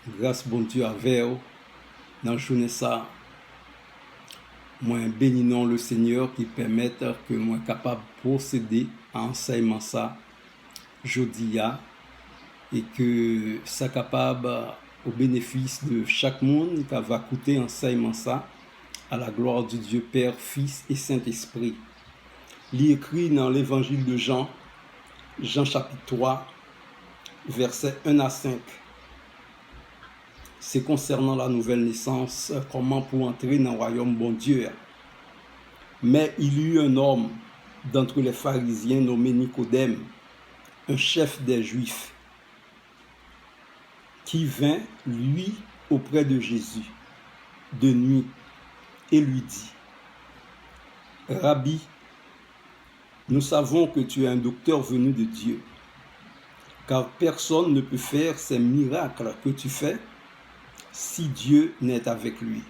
grâce bon Dieu avec vous dans la journée ça. Moi bénissons le Seigneur qui permette que moi capable de procéder à enseignement ça jeudi et que ça capable au bénéfice de chaque monde qui va écouter enseignement ça à la gloire du Dieu Père, Fils et Saint-Esprit. Il est écrit dans l'évangile de Jean, Jean chapitre 3, versets 1 à 5. C'est concernant la nouvelle naissance, comment pour entrer dans le royaume bon Dieu. Mais il y eut un homme d'entre les pharisiens nommé Nicodème, un chef des Juifs, qui vint, lui, auprès de Jésus, de nuit, et lui dit, « Rabbi, nous savons que tu es un docteur venu de Dieu, car personne ne peut faire ces miracles que tu fais si Dieu n'est avec lui. »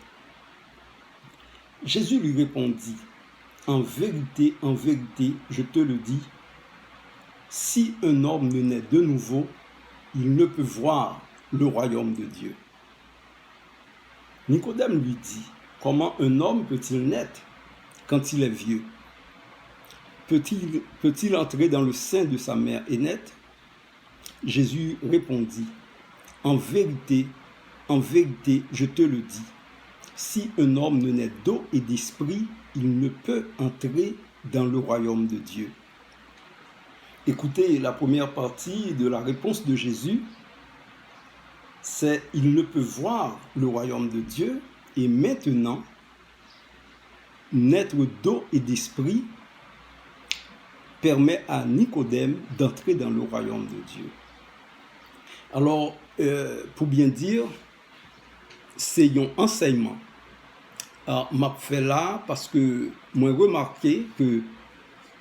Jésus lui répondit, « en vérité, je te le dis, si un homme ne naît de nouveau, il ne peut voir le royaume de Dieu. » Nicodème lui dit, « Comment un homme peut-il naître quand il est vieux? Peut-il entrer dans le sein de sa mère et naître? » Jésus répondit, « en vérité, je te le dis, si un homme ne naît d'eau et d'esprit, il ne peut entrer dans le royaume de Dieu. » Écoutez, la première partie de la réponse de Jésus, c'est « il ne peut voir le royaume de Dieu » et maintenant, naître d'eau et d'esprit permet à Nicodème d'entrer dans le royaume de Dieu. Alors, pour bien dire, c'est un enseignement. Alors, m'a fait là parce que moi remarqué que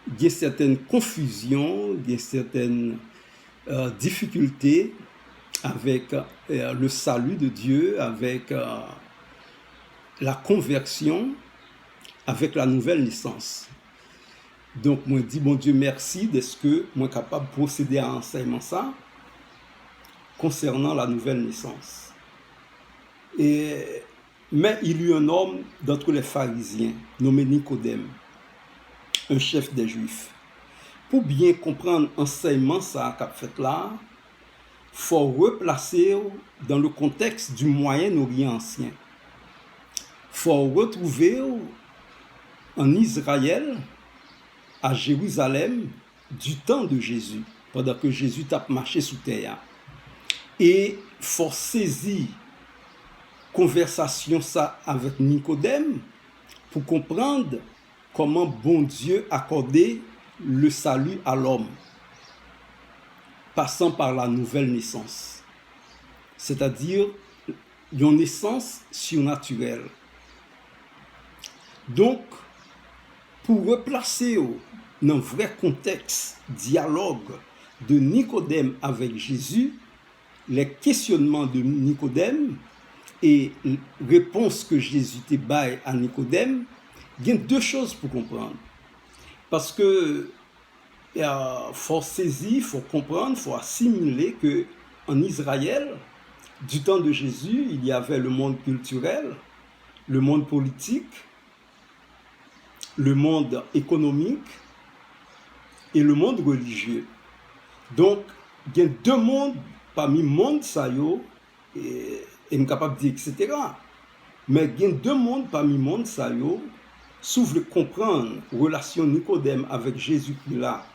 il y a certaines confusions, il y a certaines difficultés avec le salut de Dieu, avec la conversion, avec la nouvelle naissance. Donc, moi dis, bon Dieu, merci d'être que moi capable de procéder à enseignement ça concernant la nouvelle naissance. Mais il y eut un homme d'entre les pharisiens, nommé Nicodème, un chef des Juifs. Pour bien comprendre l'enseignement ça qu'a fait là, il faut replacer dans le contexte du Moyen-Orient ancien. Il faut retrouver en Israël, à Jérusalem, du temps de Jésus, pendant que Jésus t'a marché sous terre. Et il faut saisir conversation ça avec Nicodème pour comprendre comment bon Dieu accordait le salut à l'homme, passant par la nouvelle naissance, c'est-à-dire une naissance surnaturelle. Donc, pour replacer dans un vrai contexte, dialogue de Nicodème avec Jésus, les questionnements de Nicodème et réponse que Jésus te baille à Nicodème, il y a deux choses pour comprendre. Parce que faut saisir, faut comprendre, faut assimiler que en Israël, du temps de Jésus, il y avait le monde culturel, le monde politique, le monde économique et le monde religieux. Donc, il y a deux mondes parmi le monde ça yo et je suis capable de dire etc. Mais il y a deux mondes parmi le monde ça yo, si vous voulez comprendre la relation Nicodème avec Jésus-Christ là,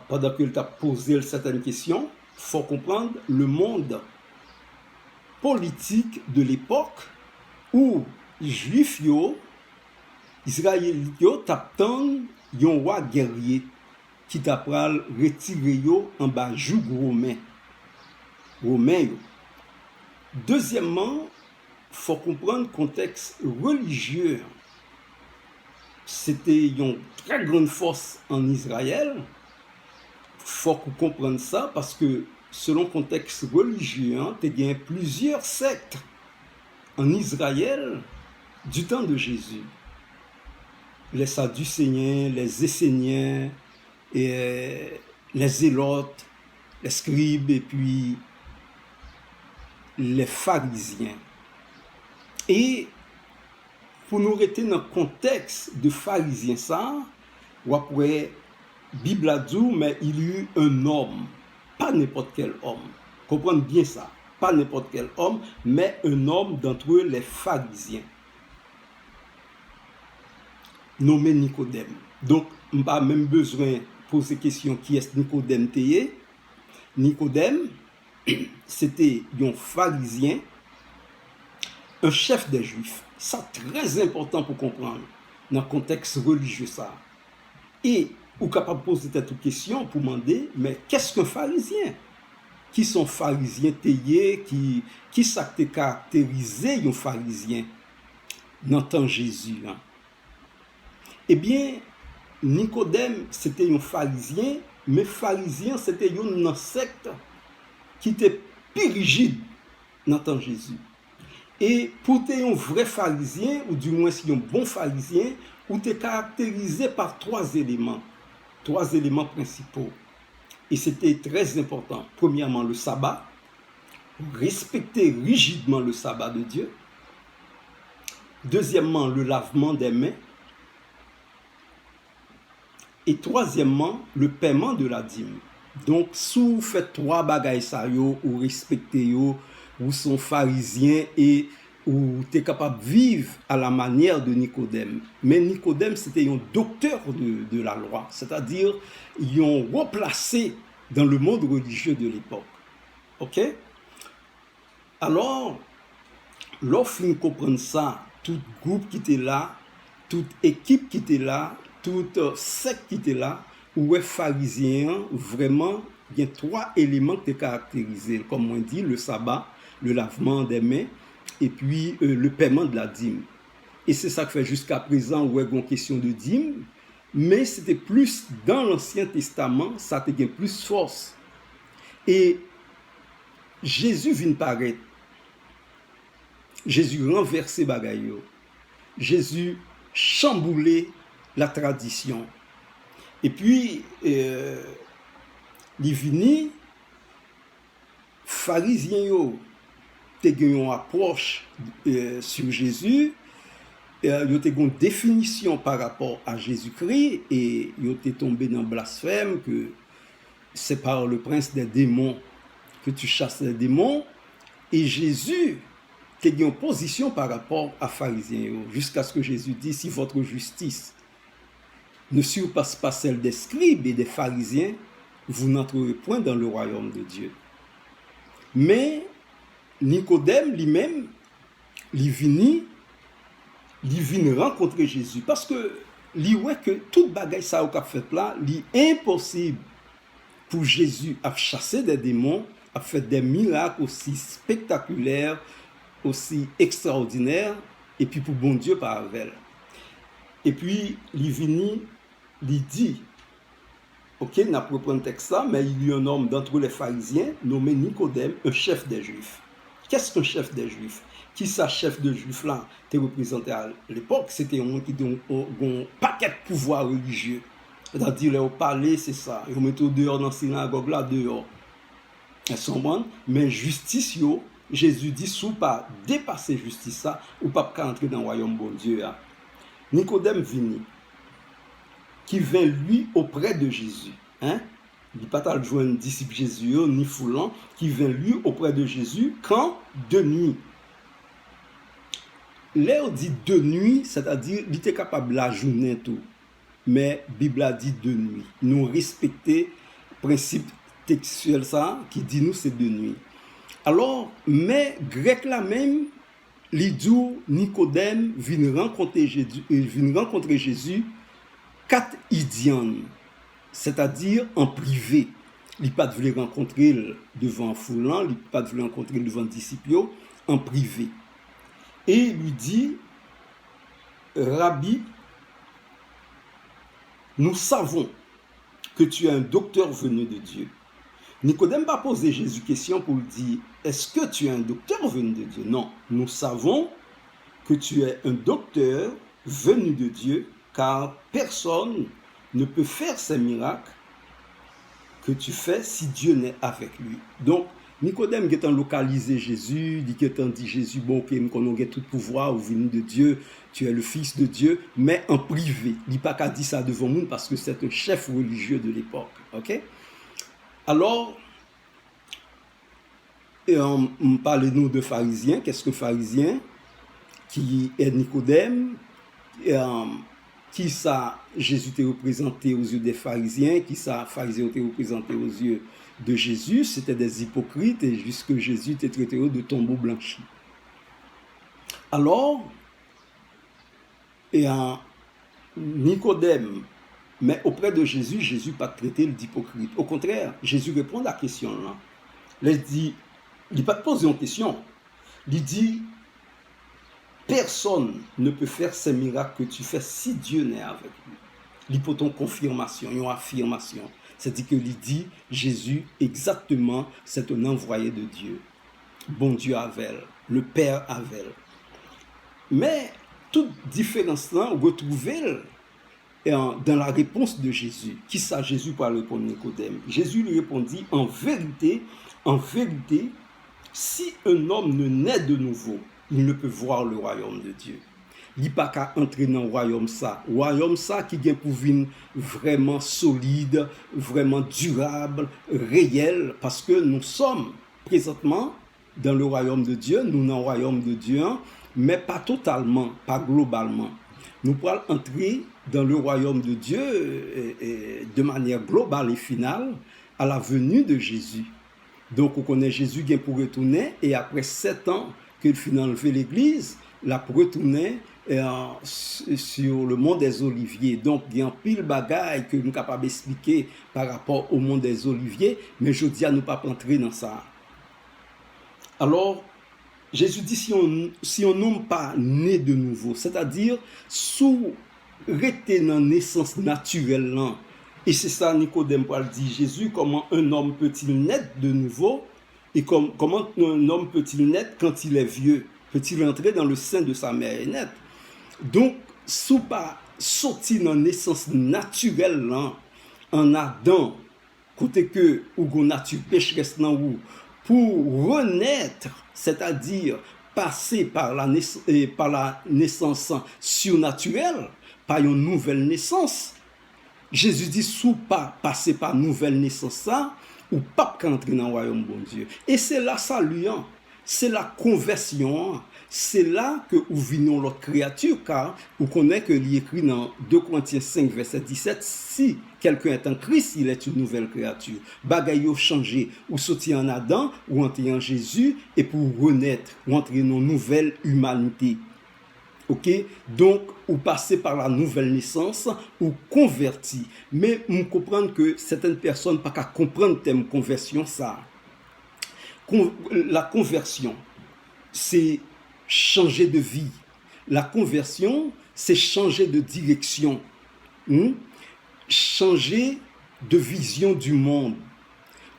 pendant qu'il t'a posé certaines questions, il faut comprendre le monde politique de l'époque où les Juifs yo, Israélites yo t'attendent un roi guerrier qui t'a pral retirer yo en bas joug romain. Deuxièmement, il faut comprendre le contexte religieux. C'était une très grande force en Israël. Il faut comprendre ça parce que selon le contexte religieux, il y a plusieurs sectes en Israël du temps de Jésus. Les Sadducéens, les Esséniens, et les Zélotes, les Scribes et puis les pharisiens. Et pour nous rester dans le contexte de pharisiens, ça, ou après, Bible a dit, mais il y eut un homme, pas n'importe quel homme. Comprenez bien ça. Pas n'importe quel homme, mais un homme d'entre eux, les pharisiens, nommé Nicodème. Donc, on n'a pas même besoin de poser question qui est Nicodème Théé. Nicodème, c'était un pharisien, un chef des Juifs. Ça, très important pour comprendre dans le contexte religieux ça. Et ou capable de poser cette question pour demander, mais qu'est-ce qu'un pharisien? Qui sont pharisiens théiers, qui ça caractérisé un pharisien dans le temps de Jésus? Hein? Eh bien, Nicodème, c'était un pharisien, mais pharisien, c'était une secte qui était plus rigide dans le temps de Jésus. Et pour être un vrai pharisien, ou du moins si un bon pharisien, ou tu es caractérisé par trois éléments principaux. Et c'était très important. Premièrement, le sabbat, respecter rigidement le sabbat de Dieu. Deuxièmement, le lavement des mains. Et troisièmement, le paiement de la dîme. Donc, si vous faites trois bagailles ça yo, ou respectez yo, ou sont pharisiens et ou tu es capable de vivre à la manière de Nicodème. Mais Nicodème, c'était un docteur de la loi, c'est-à-dire ils ont replacé dans le monde religieux de l'époque. Ok? Alors, lorsqu'on comprend ça, tout groupe qui était là, toute équipe qui était là, toute secte qui était là, ou est pharisien, vraiment, il y a trois éléments qui caractérisés, comme on dit, le sabbat, le lavement des mains, et puis le paiement de la dîme. Et c'est ça que fait jusqu'à présent, où il y a une question de dîme, mais c'était plus dans l'Ancien Testament, ça a plus force. Et Jésus vient paraître. Jésus renversé bagayo. Jésus chamboulé la tradition. Et puis, il vini, pharisiens yo, te gen une approche sur Jésus, yo te gen une définition par rapport à Jésus-Christ, et yo te tombé dans le blasphème, que c'est par le prince des démons que tu chasses les démons, et Jésus te gen une position par rapport à pharisiens, jusqu'à ce que Jésus dise, si votre justice ne surpasse pas celle des scribes et des pharisiens, vous n'entrerez point dans le royaume de Dieu. Mais Nicodème lui-même, il vient rencontrer Jésus, parce que il voit que toute bagaille ça au fait là, il est impossible pour Jésus à chasser des démons, à faire des miracles aussi spectaculaires, aussi extraordinaires, et puis pour bon Dieu par avec. Et puis il vient, il dit, ok, n'a pas repris le texte là, mais il y a un homme d'entre les pharisiens nommé Nicodème, un chef des Juifs. Qu'est-ce qu'un chef des Juifs? Qui ça, chef de Juifs là, te représenté à l'époque? C'était un qui a un paquet de pouvoir religieux. C'est-à-dire, au palais, c'est ça. Ils mettent dehors dans la synagogue là, dehors. Elles sont bonnes, mais justice, yo, Jésus dit, si vous pas dépasser justice ça, ou pas entrer dans le royaume bon Dieu. Nicodème vini, qui vint lui auprès de Jésus. Hein? Il n'y a pas de joindre disciple Jésus, ni foulant, qui vint lui auprès de Jésus quand de nuit. L'air dit de nuit, c'est-à-dire il était capable la journée tout. Mais la Bible a dit de nuit. Nous respectons le principe textuel ça, qui dit nous c'est de nuit. Alors, mais grec là même, l'idou Nicodème vient rencontrer Jésus 4 idians, c'est-à-dire en privé. Il n'a pas de rencontrer devant un foulant, il n'a pas de rencontrer devant un disciple, en privé. Et il lui dit, Rabbi, nous savons que tu es un docteur venu de Dieu. Nicodème va poser Jésus question pour lui dire, est-ce que tu es un docteur venu de Dieu? Non, nous savons que tu es un docteur venu de Dieu, car personne ne peut faire ces miracles que tu fais si Dieu n'est avec lui. Donc, Nicodème qui est localisé Jésus, dit qu'il dit Jésus, bon, que nous avons tout pouvoir, ou venu de Dieu, tu es le Fils de Dieu, mais en privé. Il n'a pas qu'à dire ça devant nous parce que c'est un chef religieux de l'époque. Ok? Alors, on parle nous de pharisiens. Qu'est-ce que pharisien? Qui est Nicodème? Qui ça Jésus était représenté aux yeux des pharisiens, qui ça pharisiens était représenté aux yeux de Jésus, c'était des hypocrites, et jusque Jésus était traité de tombeau blanchi. Alors, Nicodème, mais auprès de Jésus, Jésus pas traité d'hypocrite. Au contraire, Jésus répond à la question là. Il dit, il n'a pas posé une question. Il dit, personne ne peut faire ces miracles que tu fais si Dieu n'est avec lui. Il faut une confirmation, une affirmation. C'est-à-dire que il dit, Jésus, exactement, c'est un envoyé de Dieu. Bon Dieu avec, le Père avec. Mais toute différence là, on retrouve dans la réponse de Jésus. Qui ça Jésus pour répondre à Nicodème? Jésus lui répondit, en vérité, si un homme ne naît de nouveau, il ne peut voir le royaume de Dieu. Il n'y a pas qu'à entrer dans le royaume ça. Royaume ça qui vient pour venir vraiment solide, vraiment durable, réel, parce que nous sommes présentement dans le royaume de Dieu, nous dans le royaume de Dieu, mais pas totalement, pas globalement. Nous pourrons entrer dans le royaume de Dieu de manière globale et finale à la venue de Jésus. Donc, on connaît Jésus qui est pour retourner, et après 7 ans qu'il finit enlever l'église, il a pour retourner sur le mont des Oliviers. Donc, il y a un pile bagaille que nous sommes capables d'expliquer par rapport au mont des Oliviers, mais je dis à nous pas entrer dans ça. Alors, Jésus dit, si on n'est pas né de nouveau, c'est-à-dire, sous rester dans la naissance naturelle, et c'est ça Nicodème dit, Jésus, comment un homme peut-il naître de nouveau, et comment un homme peut-il naître quand il est vieux? Peut-il entrer dans le sein de sa mère et naître? Donc, sous pas sortir dans la naissance naturelle, en Adam, côté que, ou gon nature pécheresse nan ou, pour renaître, c'est-à-dire passer par la naissance surnaturelle, par une nouvelle naissance. Jésus dit, sous pas passer par nouvelle naissance, ça, ou pas qu'entrer dans le royaume bon Dieu. Et c'est là saluant, c'est la conversion, c'est là que nous venons l'autre créature, car vous connaissez que il est écrit dans 2 Corinthiens 5, verset 17, si quelqu'un est en Christ, il est une nouvelle créature. Bagaille yo changé, ou sortir en Adam, ou entrer en Jésus, et pour renaître, ou entrer dans une nouvelle humanité. Ok, donc, ou passer par la nouvelle naissance, ou converti. Mais on comprend que certaines personnes pas qu'à comprendre le thème conversion, ça. La conversion, c'est changer de vie. La conversion, c'est changer de direction. Changer de vision du monde.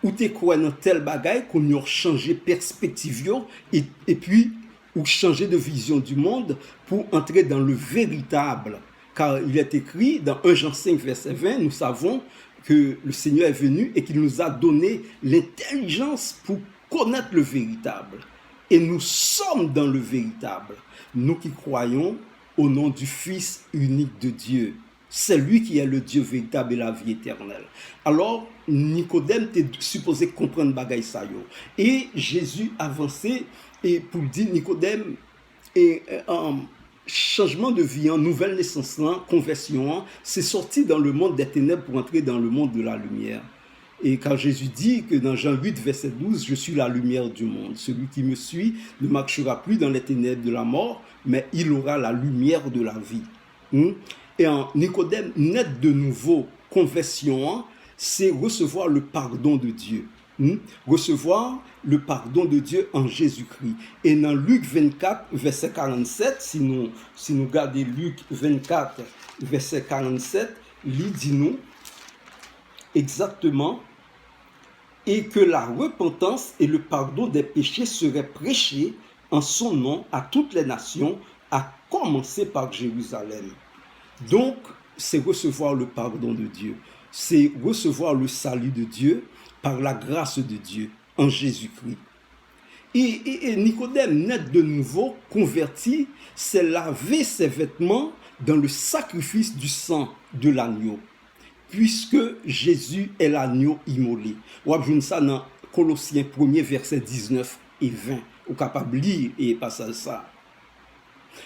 Ou t'es quoi dans tel bagaille qu'on y a changé perspective et puis ou changer de vision du monde pour entrer dans le véritable. Car il est écrit dans 1 Jean 5, verset 20, nous savons que le Seigneur est venu et qu'il nous a donné l'intelligence pour connaître le véritable. Et nous sommes dans le véritable. Nous qui croyons au nom du Fils unique de Dieu. C'est lui qui est le Dieu véritable et la vie éternelle. Alors, Nicodème était supposé comprendre bagaille ça yo. Et Jésus avançait et pour dire Nicodème et changement de vie, nouvelle naissance, conversion, c'est sorti dans le monde des ténèbres pour entrer dans le monde de la lumière. Et quand Jésus dit que dans Jean 8, verset 12, je suis la lumière du monde. Celui qui me suit ne marchera plus dans les ténèbres de la mort, mais il aura la lumière de la vie. Et en Nicodème, naître de nouveau, conversion, c'est recevoir le pardon de Dieu. Recevoir le pardon de Dieu en Jésus-Christ. Et dans Luc 24, verset 47, si nous regardons Luc 24, verset 47, il dit nous exactement, et que la repentance et le pardon des péchés seraient prêchés en son nom à toutes les nations, à commencer par Jérusalem. Donc, c'est recevoir le pardon de Dieu. C'est recevoir le salut de Dieu par la grâce de Dieu. en Jésus-Christ. Et Nicodème, net de nouveau, converti, s'est lavé ses vêtements dans le sacrifice du sang de l'agneau, puisque Jésus est l'agneau immolé. Ou avez ça dans Colossiens 1er, verset 19 et 20. Ou capable de lire et passer ça.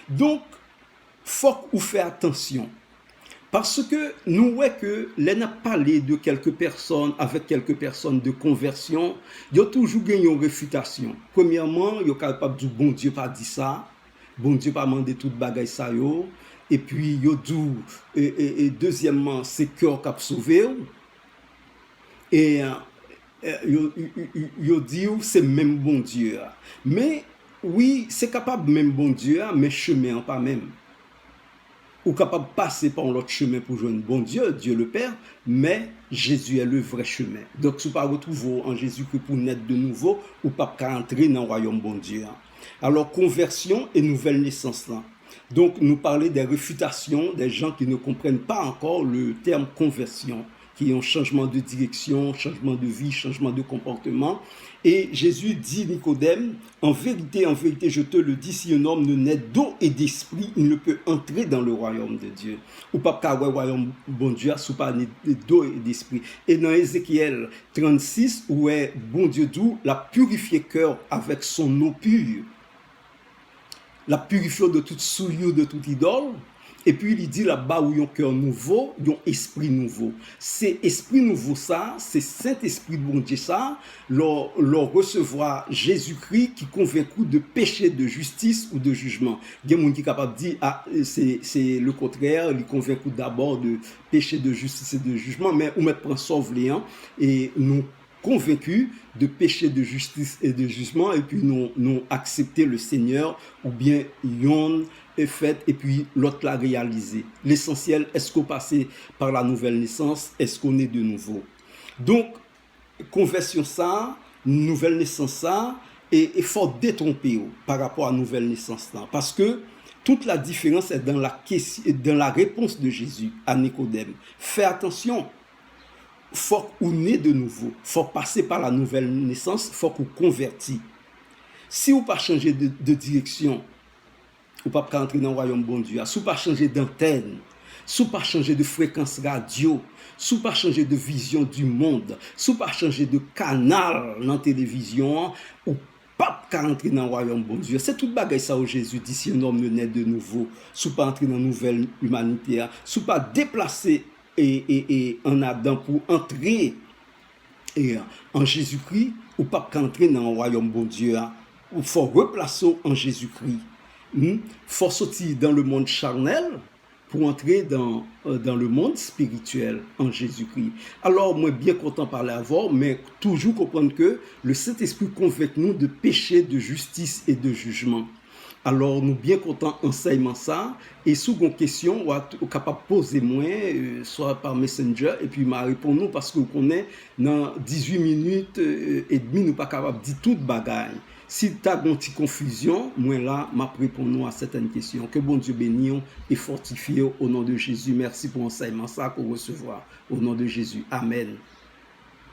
Donc, faut qu'on fait attention. Parce que nous voyons que l'on a parlé de quelques personnes, avec quelques personnes de conversion, il y a toujours gagné une réfutation. Premièrement, il y a capable de dire bon Dieu pas dit ça, bon Dieu pas demandé toute bagaille ça yo, et puis il y a dit et deuxièmement, c'est cœur qui a sauvé, et il dit c'est même bon Dieu. Mais oui, c'est capable même bon Dieu, mais chemin pas même. Ou capable de passer par l'autre chemin pour joindre bon Dieu, Dieu le Père, mais Jésus est le vrai chemin. Donc, si vous ne retrouvez en Jésus-Christ pour naître de nouveau, ou pas entrer dans le royaume bon Dieu. Alors, conversion et nouvelle naissance là. Donc, nous parlons des réfutations des gens qui ne comprennent pas encore le terme conversion, qui ont changement de direction, changement de vie, changement de comportement. Et Jésus dit Nicodème, en vérité, je te le dis, si un homme ne naît d'eau et d'esprit, il ne peut entrer dans le royaume de Dieu. Ou pas qu'à le royaume bon Dieu, sous pas d'eau et d'esprit. Et dans Ézéchiel 36, où est bon Dieu d'où l'a purifié cœur avec son eau pure, la purifié de toute souillure, de toute idole. Et puis il dit là-bas où il y a un cœur nouveau, il y a un esprit nouveau. C'est esprit nouveau ça, c'est Saint-Esprit de bon Dieu ça, leur recevoir Jésus-Christ qui convaincu de péché, de justice ou de jugement. Il y a des gens qui sont capables de dire, ah, c'est le contraire, ils sont convaincus d'abord de péché, de justice et de jugement, mais on prend sauve les uns et nous convaincus de péché, de justice et de jugement, et puis nous accepter le Seigneur, ou bien yon est fait, et puis l'autre l'a réalisé. L'essentiel, est-ce qu'on passe par la nouvelle naissance, est-ce qu'on est de nouveau? Donc, conversion ça, nouvelle naissance ça, et il faut détromper par rapport à nouvelle naissance là, parce que toute la différence est dans la réponse de Jésus à Nicodème. Fais attention. Faut qu'on naît de nouveau, faut passer par la nouvelle naissance, faut qu'on convertit. Si vous pas changer de direction, vous pas entrer dans le royaume bon Dieu. Si vous pas changer d'antenne, si vous pas changer de fréquence radio, si vous pas changer de vision du monde, si vous pas changer de canal dans la télévision, ou pas entrer dans le royaume bon Dieu. C'est toute bagaille ça où Jésus dit si un homme ne naît de nouveau, si vous pas entrer dans la nouvelle humanité, si vous pas déplacer et en Adam pour entrer en Jésus-Christ, ou pas qu'entrer dans le royaume bon Dieu, il faut replacer en Jésus-Christ. Il faut sortir dans le monde charnel pour entrer dans le monde spirituel en Jésus-Christ. Alors, moi, bien content de parler avant, mais toujours comprendre que le Saint-Esprit convainc nous de péché, de justice et de jugement. Alors, nous bien contents enseignement ça. Et si vous avez une question, vous êtes capable de poser moi, soit par Messenger, et puis m'a répondu nous parce que vous connaissez, dans 18 minutes et demie, nous ne sommes pas capables de dire toute bagaille. Si tu as une petite confusion, moi là, m'a répondu à certaines questions. Que bon Dieu bénisse et fortifie au nom de Jésus. Merci pour l'enseignement ça qu'on recevoir. Au nom de Jésus. Amen.